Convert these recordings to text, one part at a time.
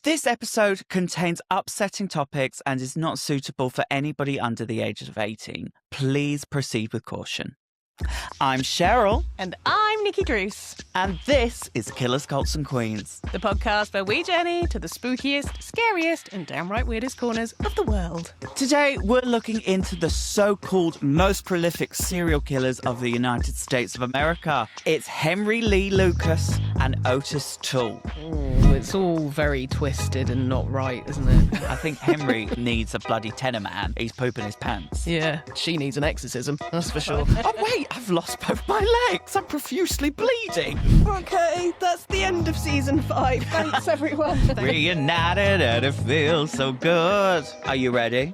This episode contains upsetting topics and is not suitable for anybody under the age of 18. Please proceed with caution. I'm Cheryl. And I'm Nikki Druce. And this is Killers, Cults and Queens. The podcast where we journey to the spookiest, scariest and downright weirdest corners of the world. Today, we're looking into the so-called most prolific serial killers of the United States of America. It's Henry Lee Lucas and Otis Toole. Oh, it's all very twisted and not right, isn't it? I think Henry needs a bloody tenor man. He's pooping his pants. Yeah, she needs an exorcism, that's for sure. Oh, wait, I've lost both my legs. I'm profusely bleeding. Okay, that's the end of season 5. Thanks, everyone. Reunited and it feels so good. Are you ready?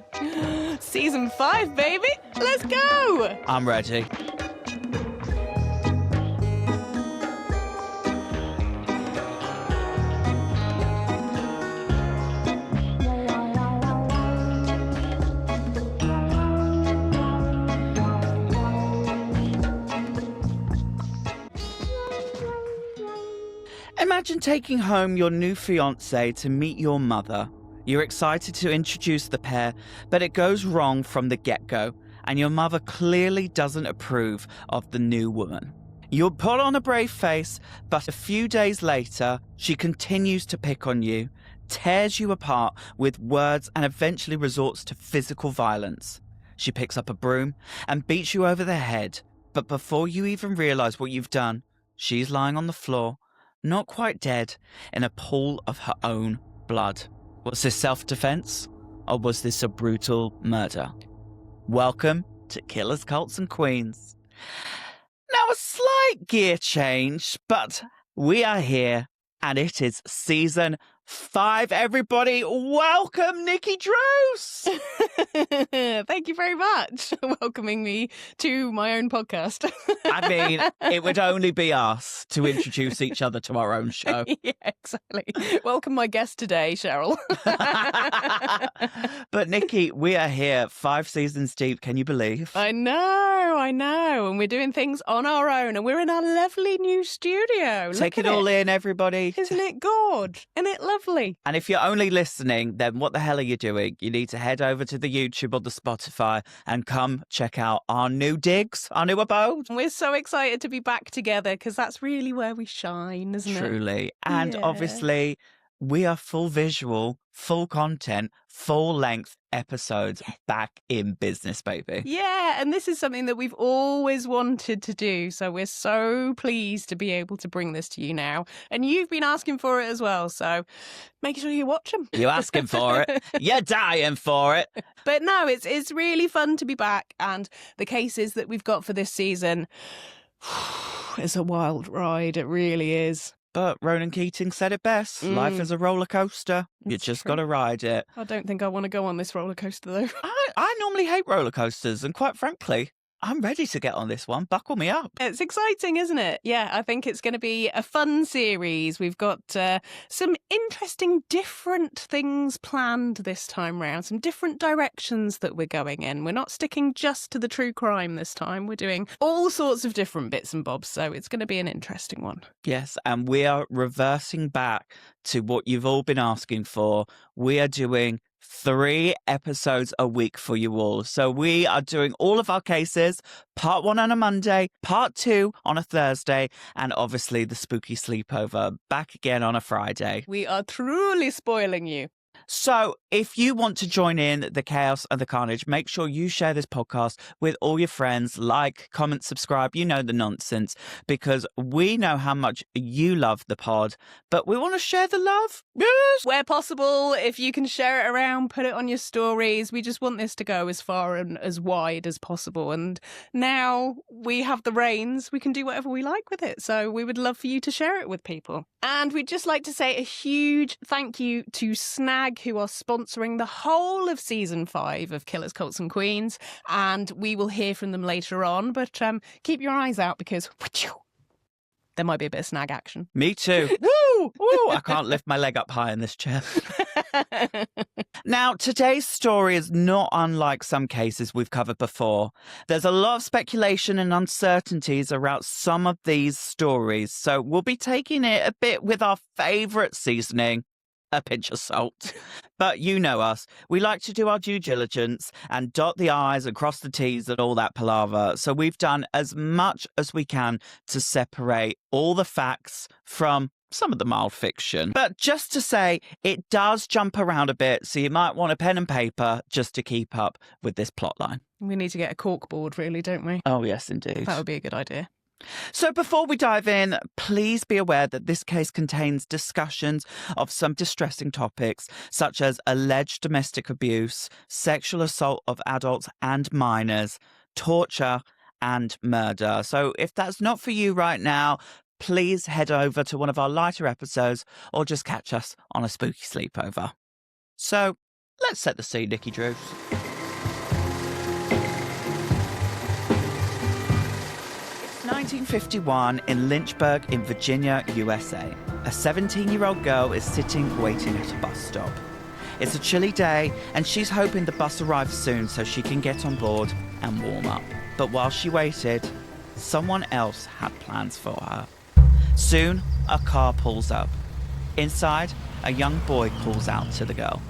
Season 5, baby. Let's go. I'm ready. Imagine taking home your new fiancé to meet your mother. You're excited to introduce the pair, but it goes wrong from the get-go, and your mother clearly doesn't approve of the new woman. You'll put on a brave face, but a few days later, she continues to pick on you, tears you apart with words, and eventually resorts to physical violence. She picks up a broom and beats you over the head, but before you even realize what you've done, she's lying on the floor, not quite dead, in a pool of her own blood. Was this self-defense, or was this a brutal murder? Welcome to Killers, Cults and Queens. Now, a slight gear change, but we are here, and it is season 5. Everybody, welcome Nikki Druce. Thank you very much for welcoming me to my own podcast. I mean, it would only be us to introduce each other to our own show. Yeah, exactly. Welcome my guest today, Cheryl. But Nikki, we are here 5 seasons deep. Can you believe? I know. And we're doing things on our own, and we're in our lovely new studio. Take it all in, everybody. Isn't it good? Isn't it lovely? And if you're only listening, then what the hell are you doing? You need to head over to the YouTube or the Spotify and come check out our new digs, our new abode. We're so excited to be back together because that's really where we shine, isn't it? Truly. And obviously, we are full visual, full content, full length episodes back in business, baby. Yeah, and this is something that we've always wanted to do. So we're so pleased to be able to bring this to you now. And you've been asking for it as well. So make sure you watch them. You're asking for it. You're dying for it. But no, it's really fun to be back. And the cases that we've got for this season, it's a wild ride. It really is. But Ronan Keating said it best. Life is a roller coaster. You just got to ride it. I don't think I want to go on this roller coaster, though. I normally hate roller coasters, and quite frankly, I'm ready to get on this one. Buckle me up. It's exciting, isn't it? Yeah, I think it's going to be a fun series. We've got some interesting, different things planned this time round, some different directions that we're going in. We're not sticking just to the true crime this time. We're doing all sorts of different bits and bobs, so it's going to be an interesting one. Yes, and we are reversing back to what you've all been asking for. We are doing 3 episodes a week for you all. So we are doing all of our cases, part 1 on a Monday, part 2 on a Thursday, and obviously the spooky sleepover back again on a Friday. We are truly spoiling you. So if you want to join in the chaos and the carnage, make sure you share this podcast with all your friends. Like, comment, subscribe. You know the nonsense, because we know how much you love the pod, but we want to share the love. Yes. Where possible, if you can share it around, put it on your stories. We just want this to go as far and as wide as possible. And now we have the reins. We can do whatever we like with it. So we would love for you to share it with people. And we'd just like to say a huge thank you to Snag, who are sponsoring the whole of season 5 of Killers, Cults and Queens. And we will hear from them later on. But keep your eyes out, because there might be a bit of Snag action. Me too. Woo! Woo! I can't lift my leg up high in this chair. Now, today's story is not unlike some cases we've covered before. There's a lot of speculation and uncertainties around some of these stories, so we'll be taking it a bit with our favourite seasoning, a pinch of salt. But you know us. We like to do our due diligence and dot the I's and cross the T's and all that palaver. So we've done as much as we can to separate all the facts from some of the mild fiction. But just to say, it does jump around a bit, so you might want a pen and paper just to keep up with this plotline. We need to get a corkboard, really, don't we? Oh, yes, indeed. That would be a good idea. So before we dive in, please be aware that this case contains discussions of some distressing topics, such as alleged domestic abuse, sexual assault of adults and minors, torture, and murder. So if that's not for you right now, please head over to one of our lighter episodes or just catch us on a spooky sleepover. So let's set the scene, Nikki Drews. 1951 in Lynchburg in Virginia, USA. A 17-year-old girl is sitting waiting at a bus stop. It's a chilly day and she's hoping the bus arrives soon so she can get on board and warm up. But while she waited, someone else had plans for her. Soon, a car pulls up. Inside, a young boy calls out to the girl.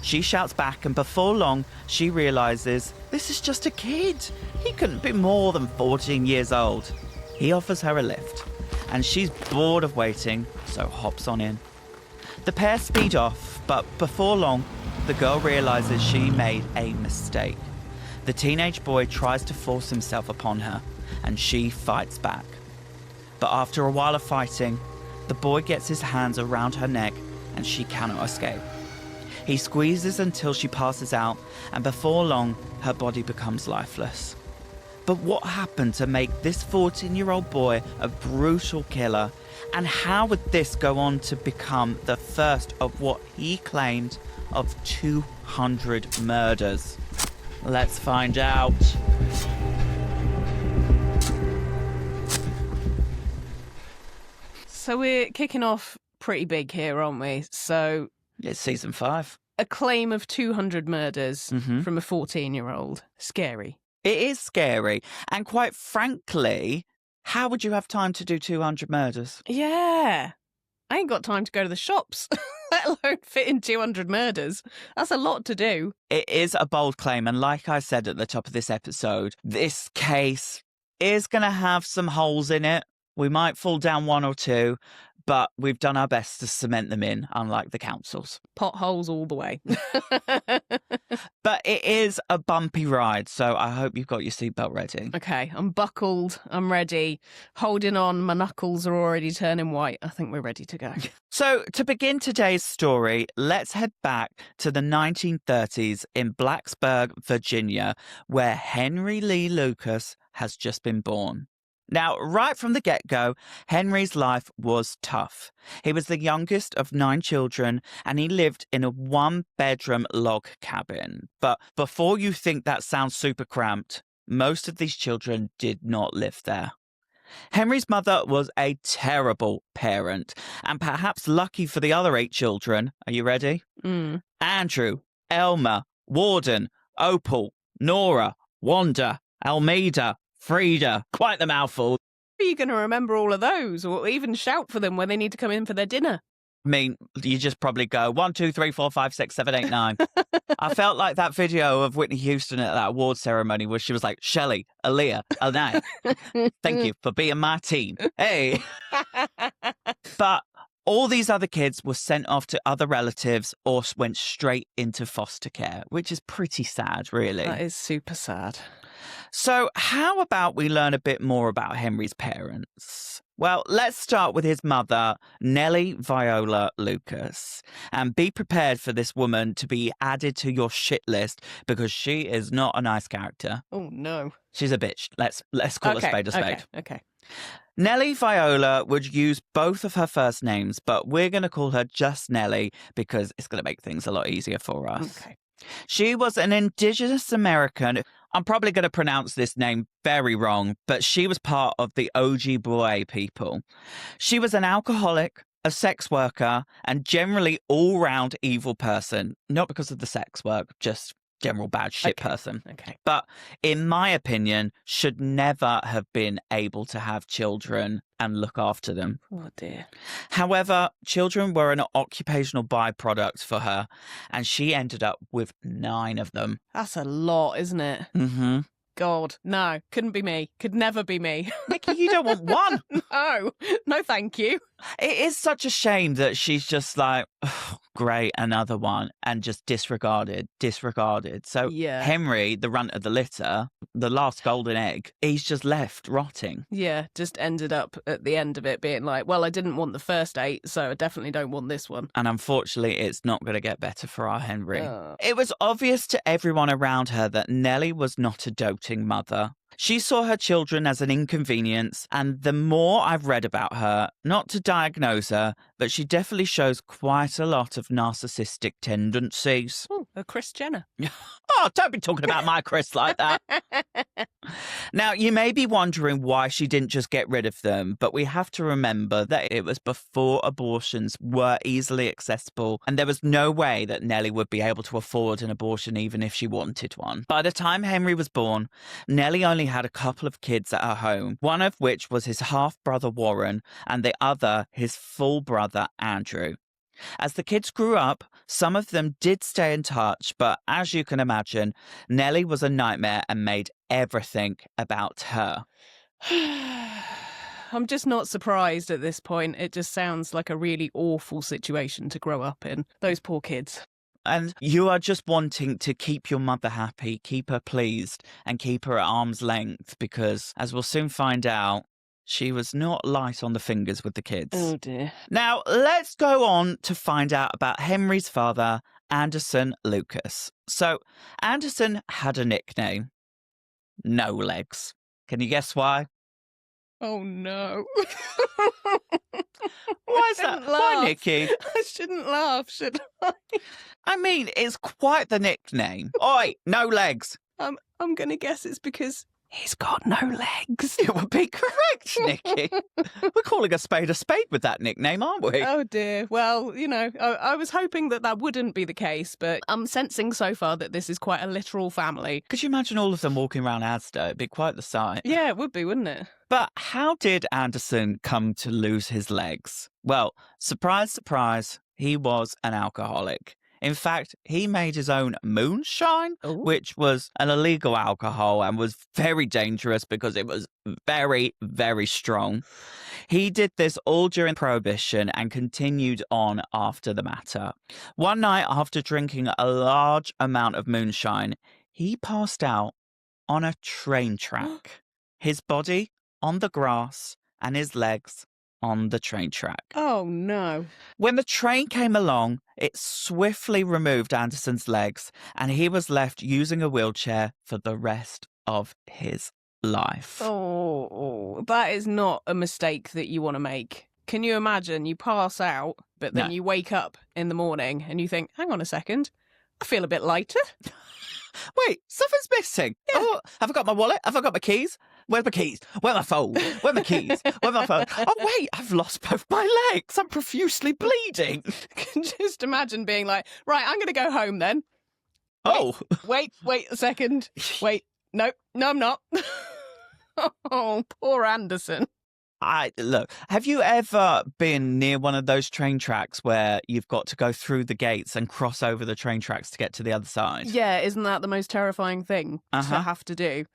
She shouts back, and before long, she realizes this is just a kid. He couldn't be more than 14 years old. He offers her a lift, and she's bored of waiting, so hops on in. The pair speed off, but before long, the girl realizes she made a mistake. The teenage boy tries to force himself upon her, and she fights back. But after a while of fighting, the boy gets his hands around her neck, and she cannot escape. He squeezes until she passes out, and before long, her body becomes lifeless. But what happened to make this 14-year-old boy a brutal killer? And how would this go on to become the first of what he claimed of 200 murders? Let's find out. So we're kicking off pretty big here, aren't we? So It's season 5. a claim of 200 murders from a 14-year-old. Scary. It is scary. And quite frankly, how would you have time to do 200 murders? Yeah. I ain't got time to go to the shops, let alone fit in 200 murders. That's a lot to do. It is a bold claim. And like I said at the top of this episode, this case is going to have some holes in it. We might fall down one or two, but we've done our best to cement them in, unlike the councils. Potholes all the way. But it is a bumpy ride, so I hope you've got your seatbelt ready. Okay, I'm buckled. I'm ready. Holding on. My knuckles are already turning white. I think we're ready to go. So to begin today's story, let's head back to the 1930s in Blacksburg, Virginia, where Henry Lee Lucas has just been born. Now, right from the get-go, Henry's life was tough. He was the youngest of 9 children, and he lived in a 1-bedroom log cabin. But before you think that sounds super cramped, most of these children did not live there. Henry's mother was a terrible parent, and perhaps lucky for the other 8 children. Are you ready? Andrew, Elmer, Warden, Opal, Nora, Wanda, Almeida, Frida. Quite the mouthful. Are you going to remember all of those or even shout for them when they need to come in for their dinner? I mean, you just probably go 1, 2, 3, 4, 5, 6, 7, 8, 9. I felt like that video of Whitney Houston at that award ceremony where she was like, Shelley, Aaliyah, Alnay, thank you for being my team. Hey. But all these other kids were sent off to other relatives or went straight into foster care, which is pretty sad, really. That is super sad. So how about we learn a bit more about Henry's parents? Well, let's start with his mother, Nellie Viola Lucas. And be prepared for this woman to be added to your shit list because she is not a nice character. Oh, no. She's a bitch. Let's call a spade a spade. Okay. Nellie Viola would use both of her first names, but we're going to call her just Nellie because it's going to make things a lot easier for us. Okay. She was an Indigenous American. I'm probably going to pronounce this name very wrong, but she was part of the Ojibwe people. She was an alcoholic, a sex worker, and generally all-round evil person. Not because of the sex work, just general bad shit Okay. person. Okay. But in my opinion, should never have been able to have children and look after them. Oh, dear. However, children were an occupational byproduct for her, and she ended up with 9 of them. That's a lot, isn't it? Mm-hmm. God, no, couldn't be me. Could never be me. Nikki, you don't want one. No, thank you. It is such a shame that she's just like, oh, great, another one, and just disregarded. So Yeah. Henry, the runt of the litter, the last golden egg, he's just left rotting. Yeah, just ended up at the end of it being like, well, I didn't want the first 8, so I definitely don't want this one. And unfortunately, it's not going to get better for our Henry. Oh. It was obvious to everyone around her that Nellie was not a doting mother. She saw her children as an inconvenience, and the more I've read about her, not to diagnose her, but she definitely shows quite a lot of narcissistic tendencies. Oh, a Kris Jenner. Oh, don't be talking about my Chris like that. Now, you may be wondering why she didn't just get rid of them, but we have to remember that it was before abortions were easily accessible, and there was no way that Nellie would be able to afford an abortion even if she wanted one. By the time Henry was born, Nellie only had a couple of kids at her home, one of which was his half-brother Warren, and the other his full brother Andrew. As the kids grew up, some of them did stay in touch, but as you can imagine, Nellie was a nightmare and made everything about her. I'm just not surprised at this point. It just sounds like a really awful situation to grow up in. Those poor kids. And you are just wanting to keep your mother happy, keep her pleased, and keep her at arm's length because, as we'll soon find out, she was not light on the fingers with the kids. Oh, dear. Now, let's go on to find out about Henry's father, Anderson Lucas. So, Anderson had a nickname. No Legs. Can you guess why? Oh, no. Why is that? Why, Nikki? I shouldn't laugh, should I? I mean, it's quite the nickname. Oi, No Legs. I'm going to guess it's because he's got no legs. It would be correct, Nikki. We're calling a spade with that nickname, aren't we? Oh, dear. Well, you know, I was hoping that wouldn't be the case, but I'm sensing so far that this is quite a literal family. Could you imagine all of them walking around Asda? It'd be quite the sight. Yeah, it would be, wouldn't it? But how did Anderson come to lose his legs? Well, surprise, surprise, he was an alcoholic. In fact, he made his own moonshine, Ooh. which was an illegal alcohol and was very dangerous because it was very, very strong. He did this all during Prohibition and continued on after the matter. One night, after drinking a large amount of moonshine, he passed out on a train track. His body on the grass and his legs on the train track. Oh, no. When the train came along, it swiftly removed Anderson's legs and he was left using a wheelchair for the rest of his life. Oh, that is not a mistake that you want to make. Can you imagine you pass out, but then No. you wake up in the morning and you think, hang on a second, I feel a bit lighter. Wait, something's missing. Yeah. Oh, have I got my wallet? Have I got my keys? Where's my keys? Where's my phone? Where's my keys? Where's my phone? Oh, wait, I've lost both my legs. I'm profusely bleeding. Can just imagine being like, right, I'm going to go home then. Oh. Wait a second. Wait, no, I'm not. Oh, poor Anderson. Look, have you ever been near one of those train tracks where you've got to go through the gates and cross over the train tracks to get to the other side? Yeah, isn't that the most terrifying thing to have to do?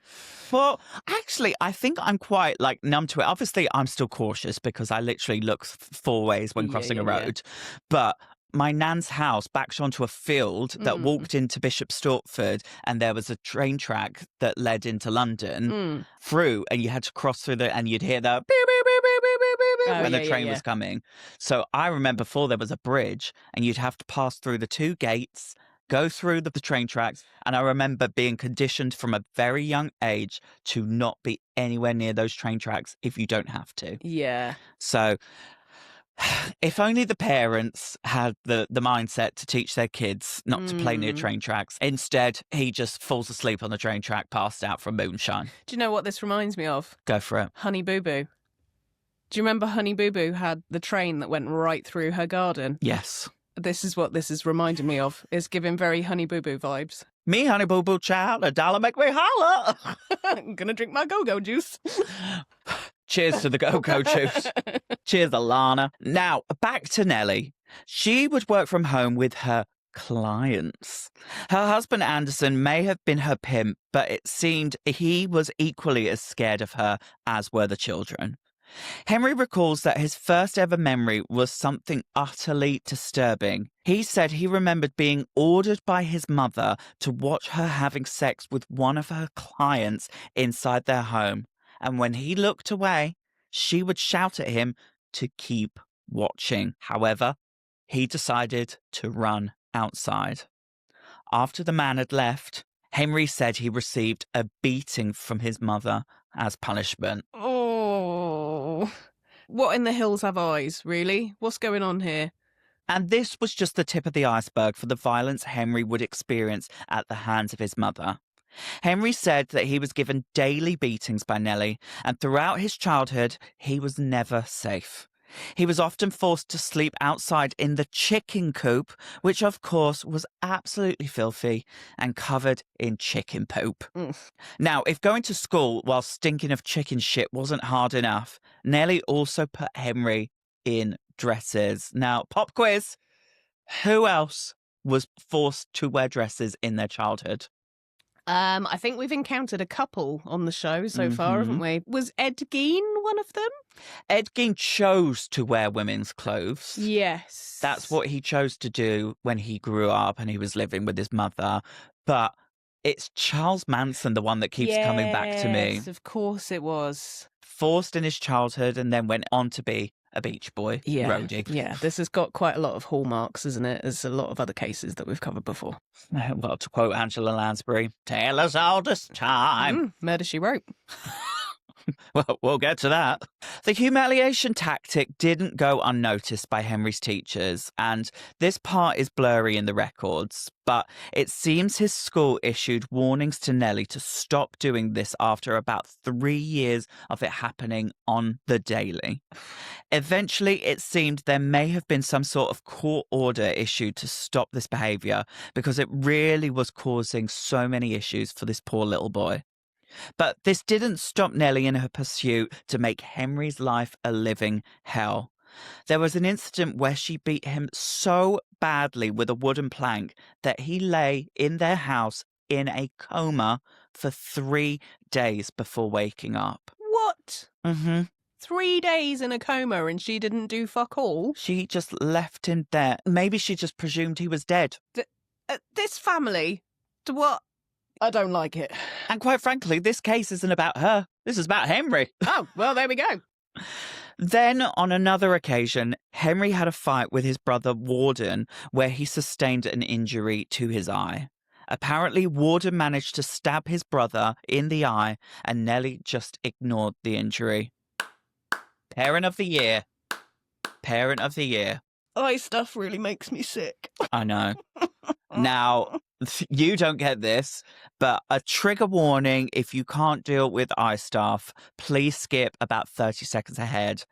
Well, actually, I think I'm quite numb to it. Obviously, I'm still cautious because I literally look 4 ways when crossing a road. But my nan's house backed onto a field that walked into Bishop Stortford, and there was a train track that led into London through, and you had to cross through and you'd hear the beep, beep, beep, beep, beep, beep, beep, when the train was coming. So I remember before there was a bridge, and you'd have to pass through the 2 gates, go through the train tracks, and I remember being conditioned from a very young age to not be anywhere near those train tracks if you don't have to. Yeah. So if only the parents had the mindset to teach their kids not to play near train tracks. Instead, he just falls asleep on the train track, passed out from moonshine. Do you know what this reminds me of? Go for it. Honey Boo Boo. Do you remember Honey Boo Boo had the train that went right through her garden? Yes. This is what this is reminding me of. It's giving very Honey Boo Boo vibes. Me, honey boo boo child, a dollar make me holler. I'm going to drink my go-go juice. Cheers to the go-go juice. Cheers, Alana. Now, back to Nellie. She would work from home with her clients. Her husband, Anderson, may have been her pimp, but it seemed he was equally as scared of her as were the children. Henry recalls that his first ever memory was something utterly disturbing. He said he remembered being ordered by his mother to watch her having sex with one of her clients inside their home. And when he looked away, she would shout at him to keep watching. However, he decided to run outside. After the man had left, Henry said he received a beating from his mother as punishment. Oh, what in the hills have eyes, really? What's going on here? And this was just the tip of the iceberg for the violence Henry would experience at the hands of his mother. Henry said that he was given daily beatings by Nellie, and throughout his childhood, he was never safe. He was often forced to sleep outside in the chicken coop, which of course was absolutely filthy and covered in chicken poop. Now, if going to school while stinking of chicken shit wasn't hard enough, Nellie also put Henry in dresses. Now, pop quiz. Who else was forced to wear dresses in their childhood? I think we've encountered a couple on the show so far, haven't we? Was Ed Gein one of them? Ed Gein chose to wear women's clothes. Yes. That's what he chose to do when he grew up and he was living with his mother. But it's Charles Manson, the one that keeps coming back to me. Yes, of course it was. Forced in his childhood and then went on to be a beach boy roadie. Yeah, this has got quite a lot of hallmarks, isn't it? There's a lot of other cases that we've covered before. Well, to quote Angela Lansbury, tale as old as time. Murder, She Wrote. Well, we'll get to that. The humiliation tactic didn't go unnoticed by Henry's teachers, and this part is blurry in the records, but it seems his school issued warnings to Nellie to stop doing this after about 3 years of it happening on the daily. Eventually, it seemed there may have been some sort of court order issued to stop this behaviour because it really was causing so many issues for this poor little boy. But this didn't stop Nellie in her pursuit to make Henry's life a living hell. There was an incident where she beat him so badly with a wooden plank that he lay in their house in a coma for 3 days before waking up. What? 3 days in a coma and she didn't do fuck all? She just left him there. Maybe she just presumed he was dead. This family? To what? I don't like it. And quite frankly, this case isn't about her. This is about Henry. Oh, well, there we go. Then, on another occasion, Henry had a fight with his brother Warden where he sustained an injury to his eye. Apparently, Warden managed to stab his brother in the eye and Nellie just ignored the injury. Parent of the year. Parent of the year. Eye stuff really makes me sick. I know. Now, you don't get this, but a trigger warning if you can't deal with eye stuff, please skip about 30 seconds ahead.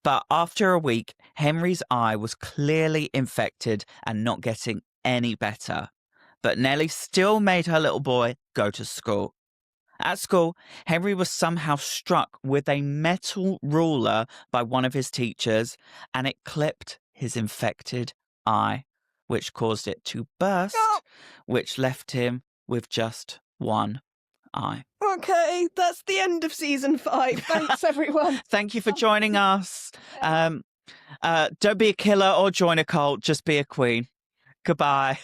But after a week, Henry's eye was clearly infected and not getting any better. But Nellie still made her little boy go to school. At school, Henry was somehow struck with a metal ruler by one of his teachers, and it clipped his infected eye, which caused it to burst, which left him with just one eye. Okay, that's the end of season 5. Thanks, everyone. Thank you for joining us. Don't be a killer or join a cult, just be a queen. Goodbye.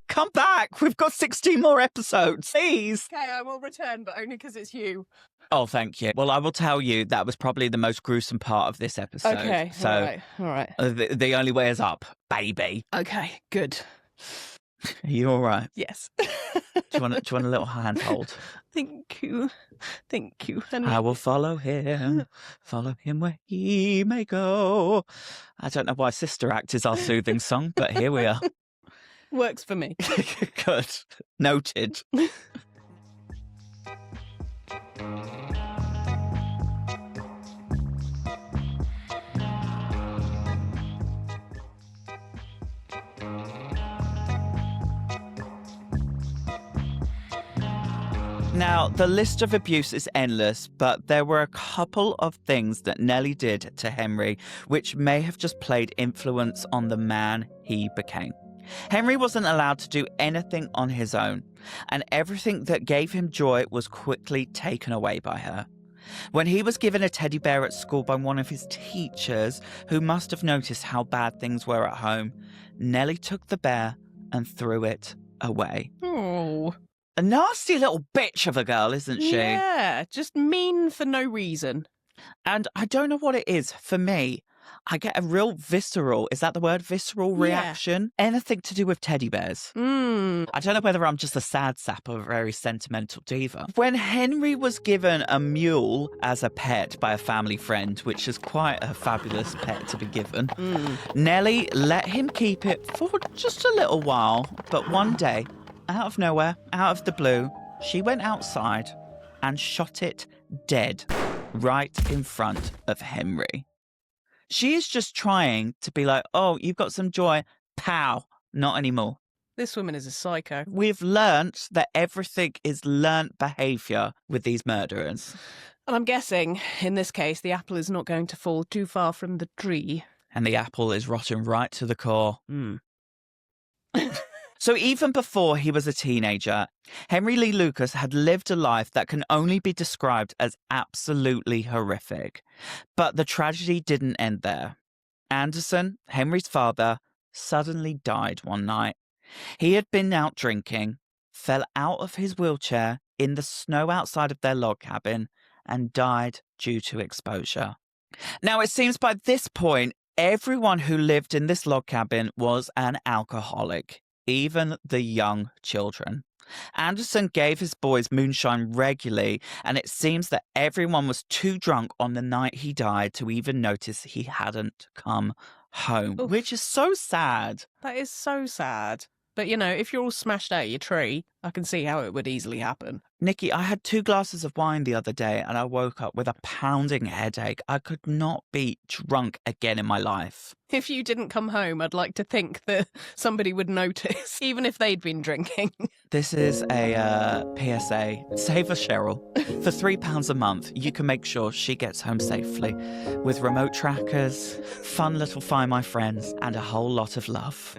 Come back. We've got 16 more episodes. Please. Okay, I will return, but only because it's you. Oh, thank you. Well, I will tell you that was probably the most gruesome part of this episode. Okay, so all right. The only way is up, baby. Okay, good. Are you all right? Yes. Do you want a little handhold? Thank you. I will follow him where he may go. I don't know why Sister Act is our soothing song, but here we are. Works for me. Good. Noted. Now, the list of abuse is endless, but there were a couple of things that Nellie did to Henry which may have just played influence on the man he became. Henry wasn't allowed to do anything on his own, and everything that gave him joy was quickly taken away by her. When he was given a teddy bear at school by one of his teachers, who must have noticed how bad things were at home, Nellie took the bear and threw it away. Oh. A nasty little bitch of a girl, isn't she? Yeah, just mean for no reason. And I don't know what it is. For me, I get a real visceral, is that the word? Visceral reaction? Anything to do with teddy bears. I don't know whether I'm just a sad sap or a very sentimental diva. When Henry was given a mule as a pet by a family friend, which is quite a fabulous pet to be given, Nellie let him keep it for just a little while. But one day, out of nowhere, out of the blue, she went outside and shot it dead right in front of Henry. She is just trying to be like, oh, you've got some joy. Pow. Not anymore. This woman is a psycho. We've learnt that everything is learnt behaviour with these murderers. And I'm guessing, in this case, the apple is not going to fall too far from the tree. And the apple is rotten right to the core. So even before he was a teenager, Henry Lee Lucas had lived a life that can only be described as absolutely horrific. But the tragedy didn't end there. Anderson, Henry's father, suddenly died one night. He had been out drinking, fell out of his wheelchair in the snow outside of their log cabin, and died due to exposure. Now, it seems by this point, everyone who lived in this log cabin was an alcoholic. Even the young children. Anderson gave his boys moonshine regularly, and it seems that everyone was too drunk on the night he died to even notice he hadn't come home, Oof. Which is so sad. That is so sad. But, you know, if you're all smashed out of your tree, I can see how it would easily happen. Nikki, I had 2 glasses of wine the other day and I woke up with a pounding headache. I could not be drunk again in my life. If you didn't come home, I'd like to think that somebody would notice, even if they'd been drinking. This is a PSA. Save a Cheryl. For £3 a month, you can make sure she gets home safely with remote trackers, fun little Find My Friends, and a whole lot of love.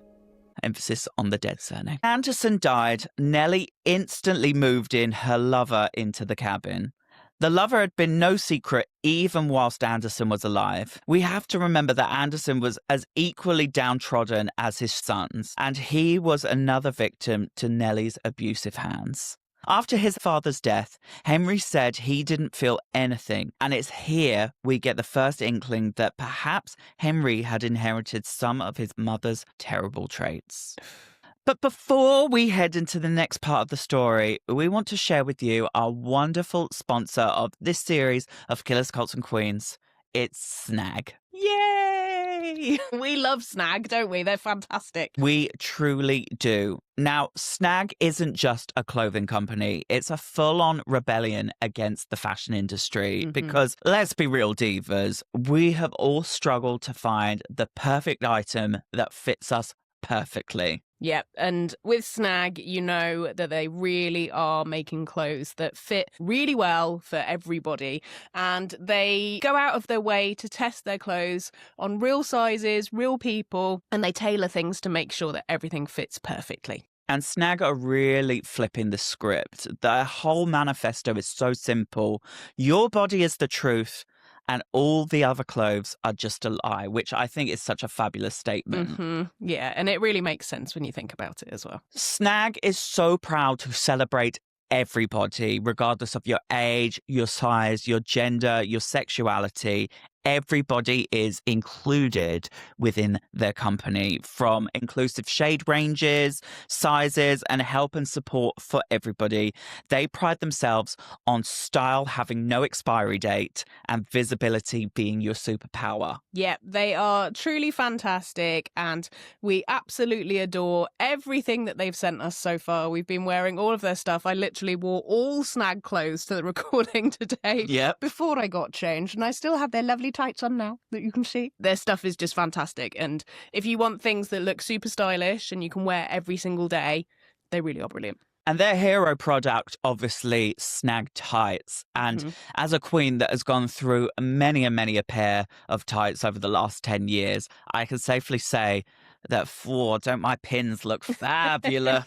Emphasis on the dead surname. Anderson died. Nellie instantly moved in her lover into the cabin. The lover had been no secret even whilst Anderson was alive. We have to remember that Anderson was as equally downtrodden as his sons, and he was another victim to Nellie's abusive hands. After his father's death, Henry said he didn't feel anything, and it's here we get the first inkling that perhaps Henry had inherited some of his mother's terrible traits. But before we head into the next part of the story, we want to share with you our wonderful sponsor of this series of Killers, Cults and Queens. It's Snag. Yay! We love Snag, don't we? They're fantastic. We truly do. Now, Snag isn't just a clothing company. It's a full-on rebellion against the fashion industry because, let's be real divas, we have all struggled to find the perfect item that fits us perfectly. Yep, and with Snag, you know that they really are making clothes that fit really well for everybody. And they go out of their way to test their clothes on real sizes, real people, and they tailor things to make sure that everything fits perfectly. And Snag are really flipping the script. Their whole manifesto is so simple. Your body is the truth, and all the other clothes are just a lie, which I think is such a fabulous statement. Yeah, and it really makes sense when you think about it as well. Snag is so proud to celebrate everybody, regardless of your age, your size, your gender, your sexuality. Everybody is included within their company, from inclusive shade ranges, sizes, and help and support for everybody. They pride themselves on style having no expiry date and visibility being your superpower. Yeah, they are truly fantastic, and we absolutely adore everything that they've sent us so far. We've been wearing all of their stuff. I literally wore all Snag clothes to the recording today before I got changed, and I still have their lovely tights on now that you can see. Their stuff is just fantastic, and if you want things that look super stylish and you can wear every single day, they really are brilliant. And their hero product, obviously, snag tights. And as a queen that has gone through many and many a pair of tights over the last 10 years, I can safely say that, don't my pins look fabulous?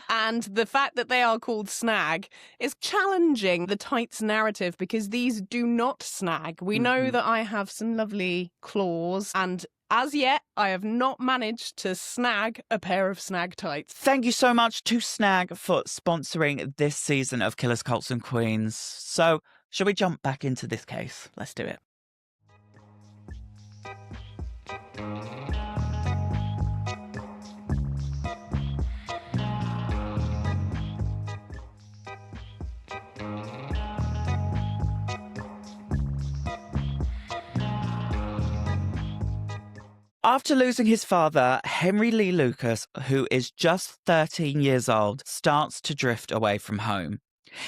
And the fact that they are called snag is challenging the tights narrative because these do not snag. We know that I have some lovely claws, and as yet, I have not managed to snag a pair of snag tights. Thank you so much to Snag for sponsoring this season of Killers, Cults and Queens. So, shall we jump back into this case? Let's do it. After losing his father, Henry Lee Lucas, who is just 13 years old, starts to drift away from home.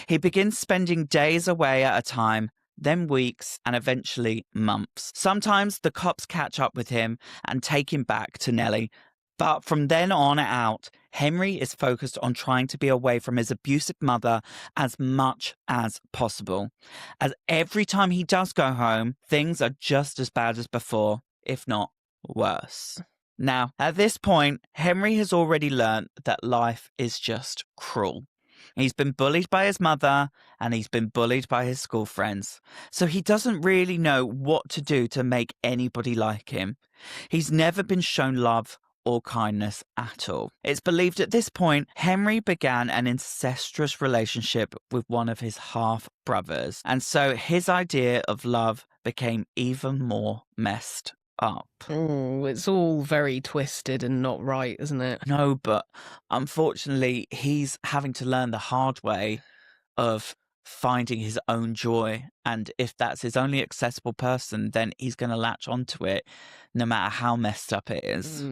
He begins spending days away at a time, then weeks, and eventually months. Sometimes the cops catch up with him and take him back to Nellie. But from then on out, Henry is focused on trying to be away from his abusive mother as much as possible. As every time he does go home, things are just as bad as before, if not worse. Now, at this point, Henry has already learnt that life is just cruel. He's been bullied by his mother and he's been bullied by his school friends. So he doesn't really know what to do to make anybody like him. He's never been shown love or kindness at all. It's believed at this point, Henry began an incestuous relationship with one of his half-brothers. And so his idea of love became even more messed up. Oh, it's all very twisted and not right, isn't it? No, but unfortunately, he's having to learn the hard way of finding his own joy. And if that's his only accessible person, then he's going to latch onto it no matter how messed up it is.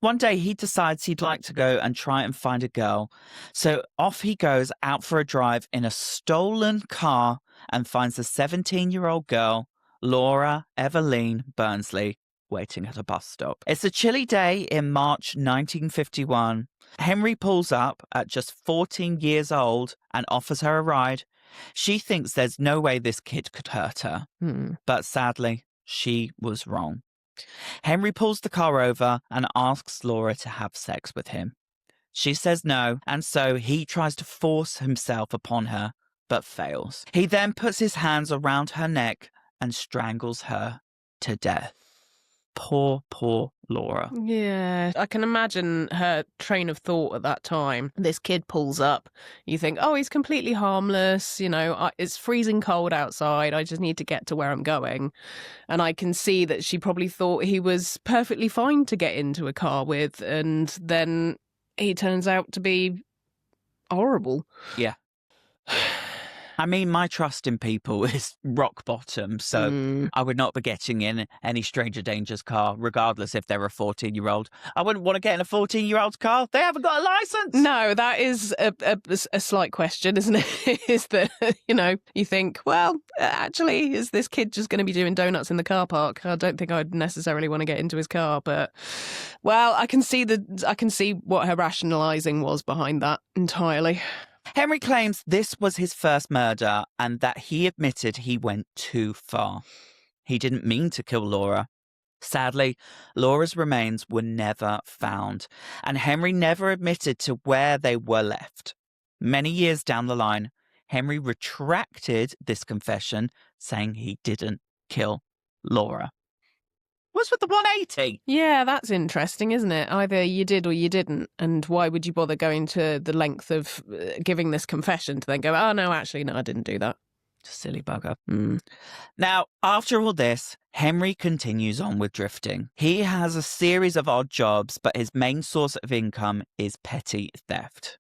One day he decides he'd like to go and try and find a girl. So off he goes out for a drive in a stolen car and finds a 17-year-old girl, Laura Eveline Burnsley, waiting at a bus stop. It's a chilly day in March 1951. Henry pulls up at just 14 years old and offers her a ride. She thinks there's no way this kid could hurt her. But sadly, she was wrong. Henry pulls the car over and asks Laura to have sex with him. She says no, and so he tries to force himself upon her, but fails. He then puts his hands around her neck and strangles her to death. Poor Laura. Yeah, I can imagine her train of thought at that time. This kid pulls up. You think, oh, he's completely harmless. You know, it's freezing cold outside. I just need to get to where I'm going. And I can see that she probably thought he was perfectly fine to get into a car with. And then he turns out to be horrible. Yeah. I mean, my trust in people is rock bottom, so I would not be getting in any stranger danger's car, regardless if they're a 14-year-old. I wouldn't want to get in a 14-year-old's car. They haven't got a license. No, that is a slight question, isn't it? Is that, you know, you think, well, actually, is this kid just going to be doing donuts in the car park? I don't think I'd necessarily want to get into his car, but, well, I can see what her rationalising was behind that entirely. Henry claims this was his first murder and that he admitted he went too far. He didn't mean to kill Laura. Sadly, Laura's remains were never found, and Henry never admitted to where they were left. Many years down the line, Henry retracted this confession, saying he didn't kill Laura. What's with the 180? Yeah, that's interesting, isn't it? Either you did or you didn't. And why would you bother going to the length of giving this confession to then go, oh, no, actually, no, I didn't do that. Silly bugger. Now, after all this, Henry continues on with drifting. He has a series of odd jobs, but his main source of income is petty theft.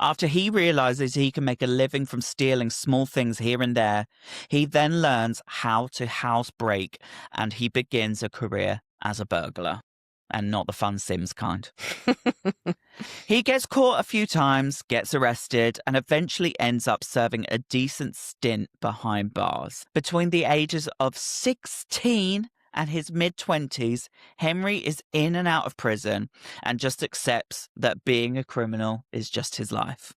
After he realizes he can make a living from stealing small things here and there, he then learns how to house break and he begins a career as a burglar. And not the fun Sims kind. He gets caught a few times, gets arrested, and eventually ends up serving a decent stint behind bars. Between the ages of 16 and his mid-20s, Henry is in and out of prison and just accepts that being a criminal is just his life.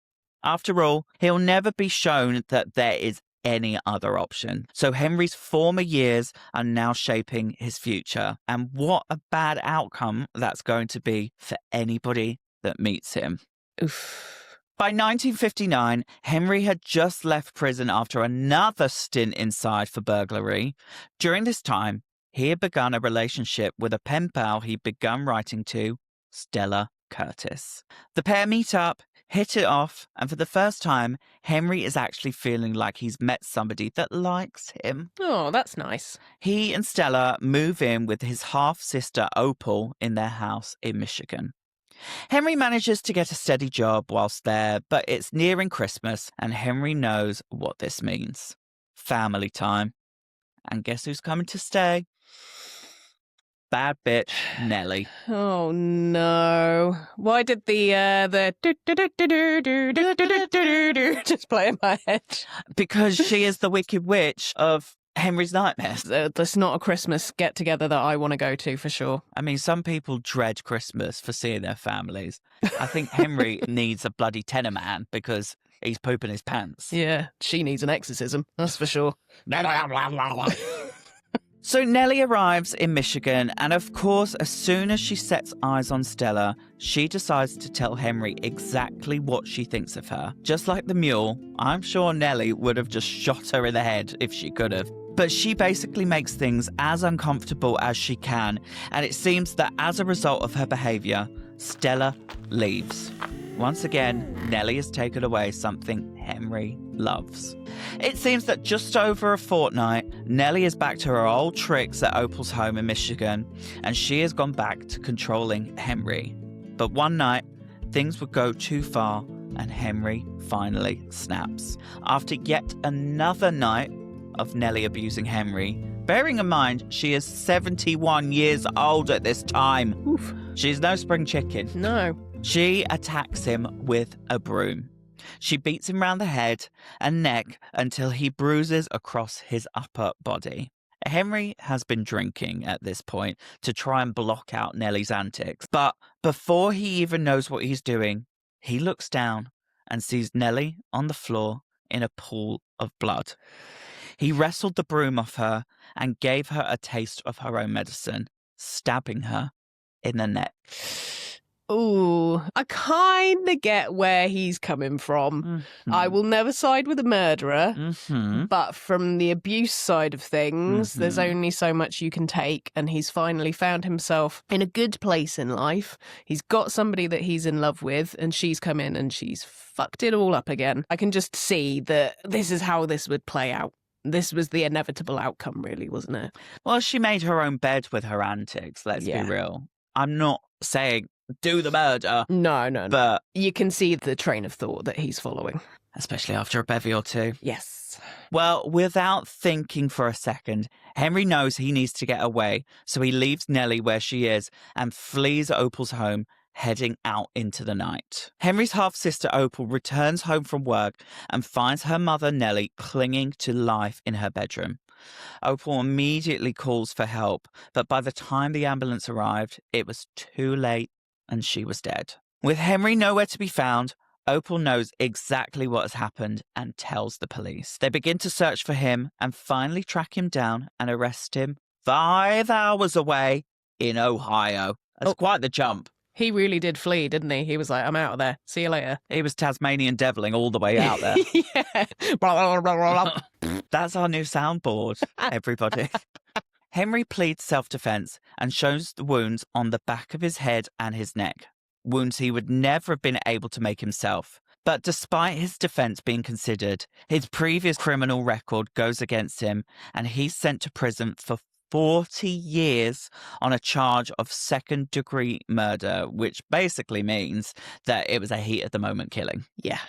After all, he'll never be shown that there is any other option. So Henry's former years are now shaping his future. And what a bad outcome that's going to be for anybody that meets him. Oof. By 1959, Henry had just left prison after another stint inside for burglary. During this time, he had begun a relationship with a pen pal he'd begun writing to, Stella Curtis. The pair meet up, hit it off, and for the first time, Henry is actually feeling like he's met somebody that likes him. Oh, that's nice. He and Stella move in with his half-sister Opal in their house in Michigan. Henry manages to get a steady job whilst there, but it's nearing Christmas, and Henry knows what this means. Family time. And guess who's coming to stay? Bad bitch, Nellie. Oh no! Why did the just play in my head? Because she is the Wicked Witch of Henry's nightmares. That's not a Christmas get together that I want to go to for sure. I mean, some people dread Christmas for seeing their families. I think Henry needs a bloody tenor man because he's pooping his pants. Yeah, she needs an exorcism, that's for sure. So Nellie arrives in Michigan, and of course, as soon as she sets eyes on Stella, she decides to tell Henry exactly what she thinks of her. Just like the mule, I'm sure Nellie would have just shot her in the head if she could have. But she basically makes things as uncomfortable as she can, and it seems that as a result of her behaviour, Stella leaves. Once again, Nellie has taken away something Henry loves. It seems that just over a fortnight, Nellie is back to her old tricks at Opal's home in Michigan, and she has gone back to controlling Henry. But one night, things would go too far, and Henry finally snaps. After yet another night of Nellie abusing Henry, bearing in mind she is 71 years old at this time. Oof. She's no spring chicken. No. She attacks him with a broom. She beats him round the head and neck until he bruises across his upper body. Henry has been drinking at this point to try and block out Nellie's antics. But before he even knows what he's doing, he looks down and sees Nellie on the floor in a pool of blood. He wrestled the broom off her and gave her a taste of her own medicine, stabbing her in the neck. Ooh, I kind of get where he's coming from. Mm-hmm. I will never side with a murderer, Mm-hmm. but from the abuse side of things, there's only so much you can take, and he's finally found himself in a good place in life. He's got somebody that he's in love with, and she's come in and she's fucked it all up again. I can just see that this is how this would play out. This was the inevitable outcome, really, wasn't it? Well, she made her own bed with her antics, let's Yeah. be real. I'm not saying do the murder, No. but You can see the train of thought that he's following. especially after a bevy or two. Yes. Well, without thinking for a second, Henry knows he needs to get away, so he leaves Nellie where she is and flees Opal's home, heading out into the night. Henry's half-sister Opal returns home from work and finds her mother Nellie clinging to life in her bedroom. Opal immediately calls for help, but by the time the ambulance arrived, it was too late and she was dead. With Henry nowhere to be found, Opal knows exactly what has happened and tells the police. They begin to search for him and finally track him down and arrest him 5 hours away in Ohio. That's quite the jump. He really did flee, didn't he? He was like, I'm out of there. See you later. He was Tasmanian deviling all the way out there. Yeah. Blah, blah, blah, blah, blah. That's our new soundboard, everybody. Henry pleads self-defense and shows the wounds on the back of his head and his neck, wounds he would never have been able to make himself. But despite his defense being considered, his previous criminal record goes against him, and he's sent to prison for 40 years on a charge of second-degree murder, which basically means that it was a heat-of-the-moment killing. Yeah.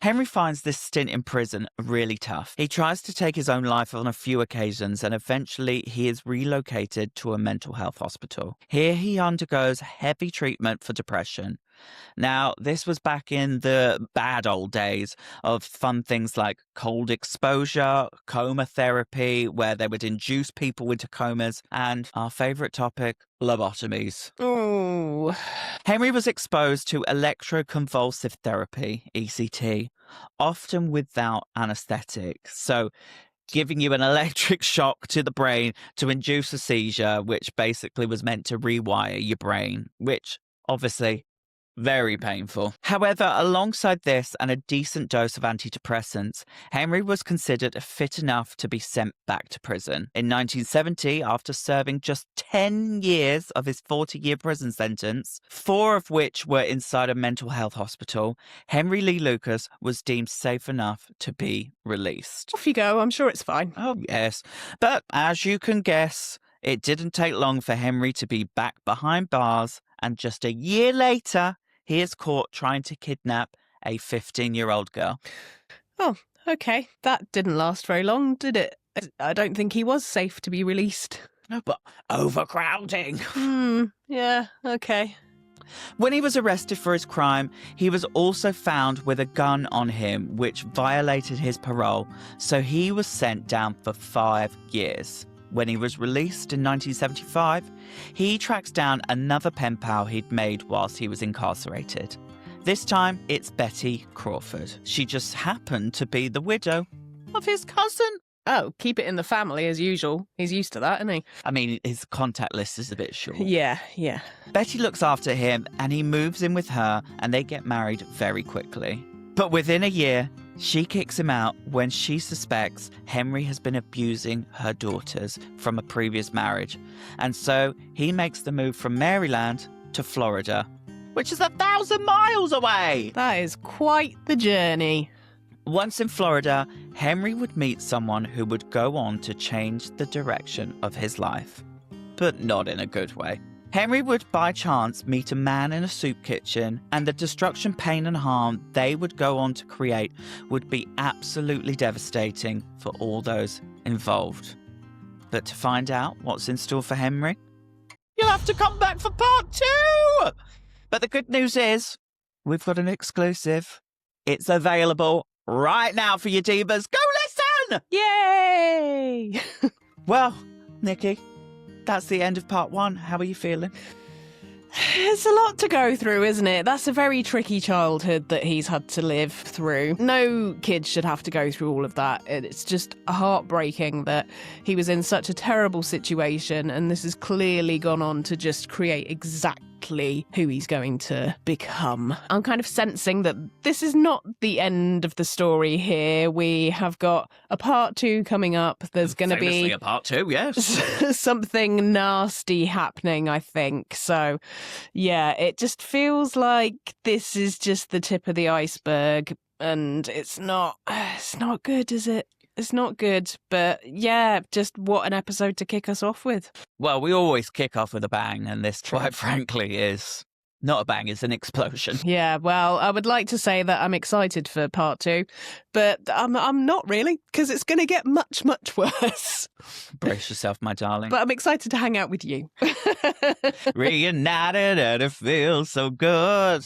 Henry finds this stint in prison really tough. He tries to take his own life on a few occasions, and eventually he is relocated to a mental health hospital. Here he undergoes heavy treatment for depression. Now, this was back in the bad old days of fun things like cold exposure, coma therapy, where they would induce people into comas, and our favourite topic, lobotomies. Oh. Henry was exposed to electroconvulsive therapy, ECT, often without anaesthetic. So, giving you an electric shock to the brain to induce a seizure, which basically was meant to rewire your brain, which obviously very painful. However, alongside this and a decent dose of antidepressants, Henry was considered fit enough to be sent back to prison. In 1970, after serving just 10 years of his 40-year prison sentence, 4 of which were inside a mental health hospital, Henry Lee Lucas was deemed safe enough to be released. Off you go. I'm sure it's fine. Oh, yes. But as you can guess, it didn't take long for Henry to be back behind bars, and just a year later, he is caught trying to kidnap a 15-year-old girl. Oh, okay. That didn't last very long, did it? I don't think he was safe to be released. No, but overcrowding. Yeah, okay. When he was arrested for his crime, he was also found with a gun on him, which violated his parole, so he was sent down for 5 years. When he was released in 1975, he tracks down another pen pal he'd made whilst he was incarcerated. This time, it's Betty Crawford. She just happened to be the widow of his cousin. Oh, keep it in the family as usual. He's used to that, isn't he? I mean, his contact list is a bit short. Yeah. Betty looks after him and he moves in with her and they get married very quickly. But within a year, she kicks him out when she suspects Henry has been abusing her daughters from a previous marriage. And so he makes the move from Maryland to Florida, which is 1,000 miles away. That is quite the journey. Once in Florida, Henry would meet someone who would go on to change the direction of his life. But not in a good way. Henry would by chance meet a man in a soup kitchen, and the destruction, pain and harm they would go on to create would be absolutely devastating for all those involved. But to find out what's in store for Henry, you'll have to come back for part 2! But the good news is, we've got an exclusive. It's available right now for you divas. Go listen! Yay! Well, Nikki, that's the end of part 1. How are you feeling? It's a lot to go through, isn't it? That's a very tricky childhood that he's had to live through. No kid should have to go through all of that. It's just heartbreaking that he was in such a terrible situation, and this has clearly gone on to just create exactly who he's going to become. I'm kind of sensing that this is not the end of the story here. We have got a part 2 coming up. There's going to be a part 2, yes. something nasty happening, I think. So, yeah, it just feels like this is just the tip of the iceberg, and it's not good, is it? It's not good, but yeah, just what an episode to kick us off with. Well, we always kick off with a bang, and this, quite frankly, is not a bang, it's an explosion. Yeah, well, I would like to say that I'm excited for part 2, but I'm not really, because it's going to get much, much worse. Brace yourself, my darling. But I'm excited to hang out with you. Reunited and it feels so good.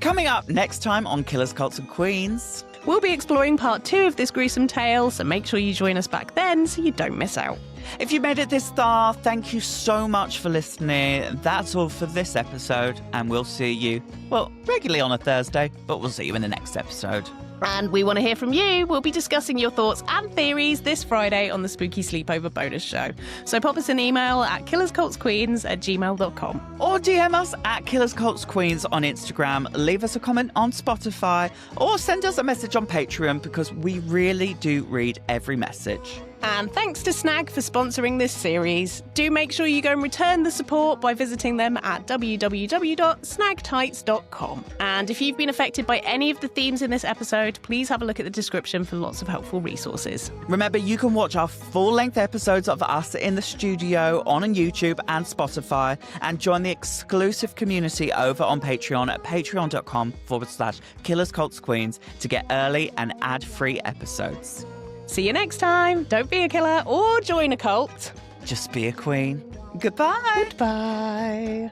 Coming up next time on Killers, Cults and Queens. We'll be exploring part 2 of this gruesome tale, so make sure you join us back then so you don't miss out. If you made it this far, thank you so much for listening. That's all for this episode, and we'll see you, well, regularly on a Thursday, but we'll see you in the next episode. And we want to hear from you. We'll be discussing your thoughts and theories this Friday on the Spooky Sleepover bonus show. So pop us an email at killerscultsqueens@gmail.com. Or DM us at Killers Cults Queens on Instagram, leave us a comment on Spotify, or send us a message on Patreon, because we really do read every message. And thanks to Snag for sponsoring this series. Do make sure you go and return the support by visiting them at www.snagtights.com. And if you've been affected by any of the themes in this episode, please have a look at the description for lots of helpful resources. Remember, you can watch our full-length episodes of us in the studio on YouTube and Spotify, and join the exclusive community over on Patreon at patreon.com/Killers Cults Queens to get early and ad-free episodes. See you next time. Don't be a killer or join a cult. Just be a queen. Goodbye. Goodbye.